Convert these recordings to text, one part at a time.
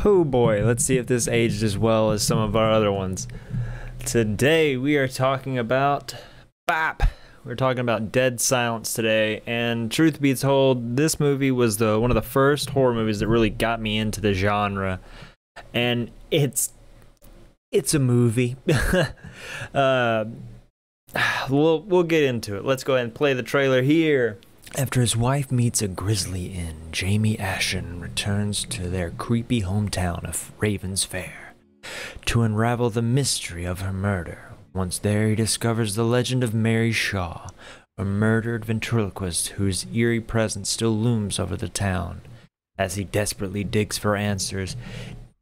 Oh boy, let's see if this aged as well as some of our other ones. Today we are talking about BAP. We're talking about Dead Silence today, and truth be told, this movie was one of the first horror movies that really got me into the genre. And it's a movie. We'll get into it. Let's go ahead and play the trailer here. After his wife meets a grisly inn, Jamie Ashen returns to their creepy hometown of Raven's Fair to unravel the mystery of her murder. Once there, he discovers the legend of Mary Shaw, a murdered ventriloquist whose eerie presence still looms over the town. As he desperately digs for answers,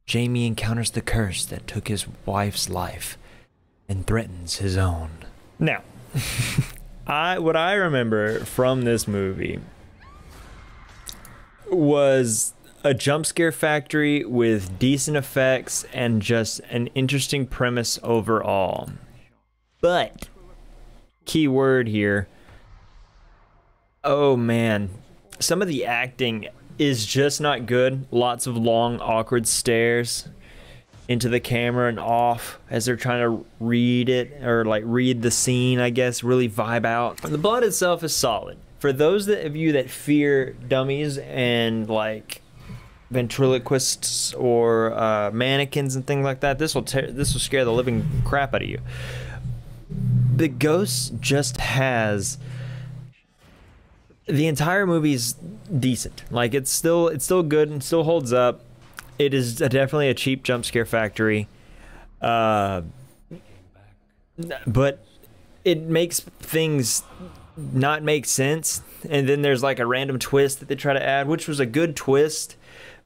Jamie encounters the curse that took his wife's life and threatens his own. Now, what I remember from this movie was a jump scare factory with decent effects and just an interesting premise overall. But, key word here, oh man, some of the acting is just not good. Lots of long, awkward stares into the camera and off as they're trying to read it, or like read the scene, I guess, really vibe out. The plot itself is solid. For those of you that fear dummies and like ventriloquists or mannequins and things like that, this will scare the living crap out of you. The Ghost just has, the entire movie's decent. Like it's still good and still holds up. It is definitely a cheap jump scare factory, but it makes things not make sense. And then there's like a random twist that they try to add, which was a good twist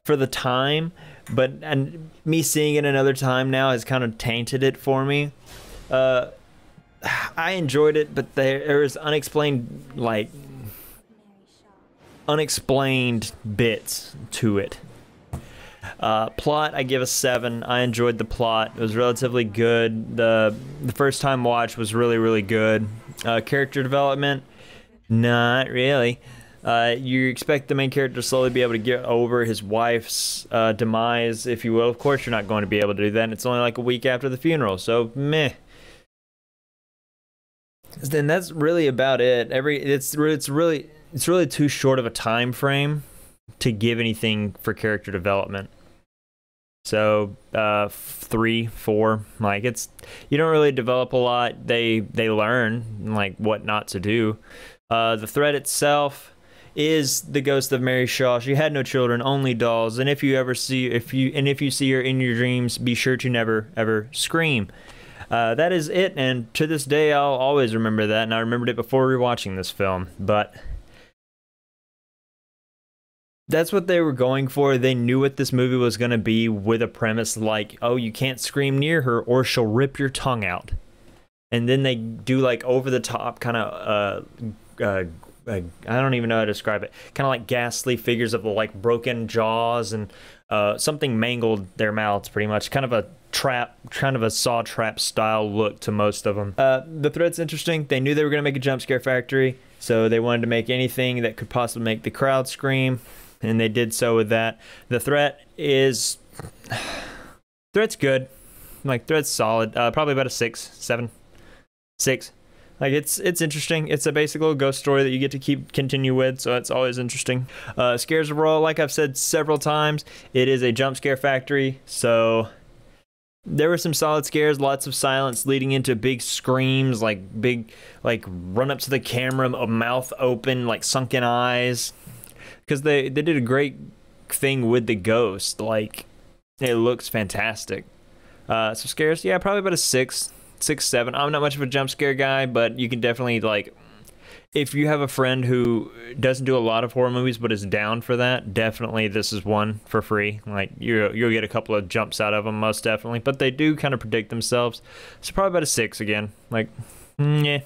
for the time, and me seeing it another time now has kind of tainted it for me. I enjoyed it, but there was unexplained bits to it. Plot, I give a 7. I enjoyed the plot. It was relatively good. The first time watch was really good. Character development, not really. You expect the main character to slowly be able to get over his wife's demise, if you will. Of course, you're not going to be able to do that. And it's only like a week after the funeral, so meh. Then that's really about it. It's really too short of a time frame to give anything for character development. So 3, 4, like you don't really develop a lot. They learn like what not to do. The threat itself is the ghost of Mary Shaw. She had no children, only dolls. And if you see her in your dreams, be sure to never ever scream. That is it, and to this day I'll always remember that, and I remembered it before rewatching this film. But that's what they were going for. They knew what this movie was going to be, with a premise like, oh, you can't scream near her or she'll rip your tongue out. And then they do like over the top kind of I don't even know how to describe it, kind of like ghastly figures of like broken jaws and something mangled their mouths, pretty much, kind of a saw trap style look to most of them. The threat's interesting. They knew they were going to make a jump scare factory, so they wanted to make anything that could possibly make the crowd scream, and they did so with that. The threat's good. Like, threat's solid. Probably about a 6, 7, 6. Like, it's interesting. It's a basic little ghost story that you get to continue with, so it's always interesting. Scares overall, like I've said several times, it is a jump scare factory, so there were some solid scares, lots of silence leading into big screams, like run up to the camera, a mouth open, like sunken eyes, because they did a great thing with the ghost. Like, it looks fantastic. So scares, yeah, probably about a 6, 7. I'm not much of a jump scare guy, but you can definitely, like, if you have a friend who doesn't do a lot of horror movies but is down for that, definitely this is one for free. Like, you'll get a couple of jumps out of them, most definitely, but they do kind of predict themselves. So probably about a 6 again. Like, yeah.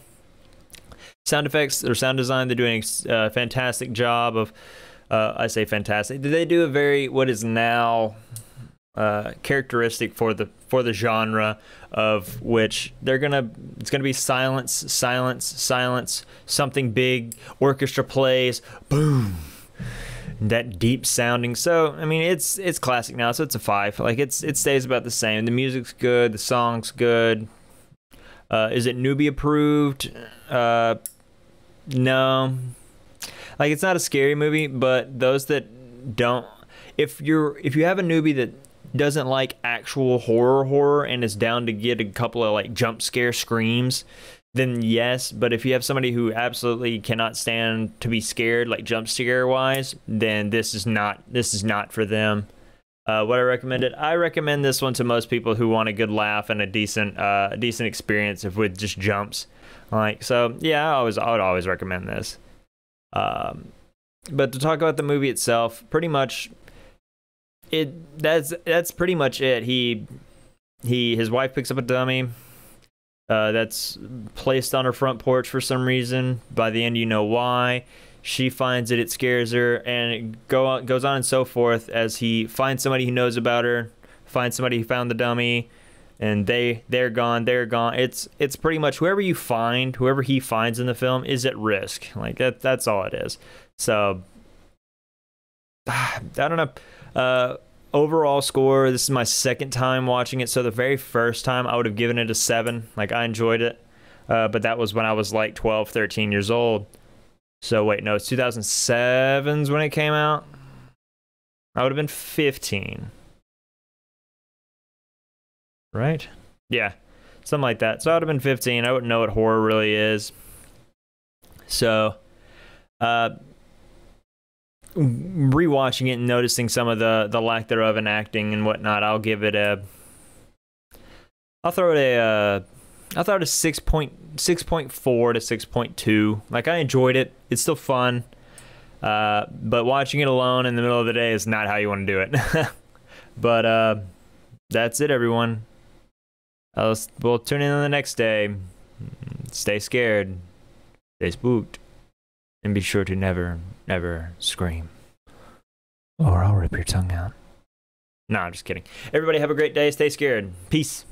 Sound effects or sound design, they're doing a fantastic job of, I say fantastic. They do a very, what is now characteristic for the genre, of which it's gonna be silence, something big, orchestra plays, boom, that deep sounding. So I mean, it's classic now, so it's a 5. Like it stays about the same. The music's good, the song's good. Is it newbie approved? No. Like it's not a scary movie, but those that don't, if you have a newbie that doesn't like actual horror and is down to get a couple of like jump scare screams, then yes. But if you have somebody who absolutely cannot stand to be scared, like jump scare wise, then this is not for them. What I recommend this one to most people who want a good laugh and a decent experience with just jumps. Like, so yeah, I would always recommend this. But to talk about the movie itself, pretty much that's pretty much it. His wife picks up a dummy that's placed on her front porch for some reason. By the end, you know why. She finds it scares her, and it goes on and so forth as he finds somebody who knows about her, finds somebody who found the dummy, and they're gone. It's pretty much whoever he finds in the film is at risk. Like that's all it is. So I don't know. Overall score, this is my second time watching it, so the very first time I would have given it a 7. Like, I enjoyed it, but that was when I was like 12, 13 years old. So wait, no, it's 2007's when it came out. I would have been 15. Right? Yeah, something like that. So I would have been 15. I wouldn't know what horror really is. So, rewatching it and noticing some of the lack thereof in acting and whatnot, I'll throw it a 6.4 to 6.2. Like, I enjoyed it. It's still fun. But watching it alone in the middle of the day is not how you want to do it. But that's it, everyone. We'll tune in on the next day. Stay scared. Stay spooked. And be sure to never, never scream. Or I'll rip your tongue out. No, I'm just kidding. Everybody have a great day. Stay scared. Peace.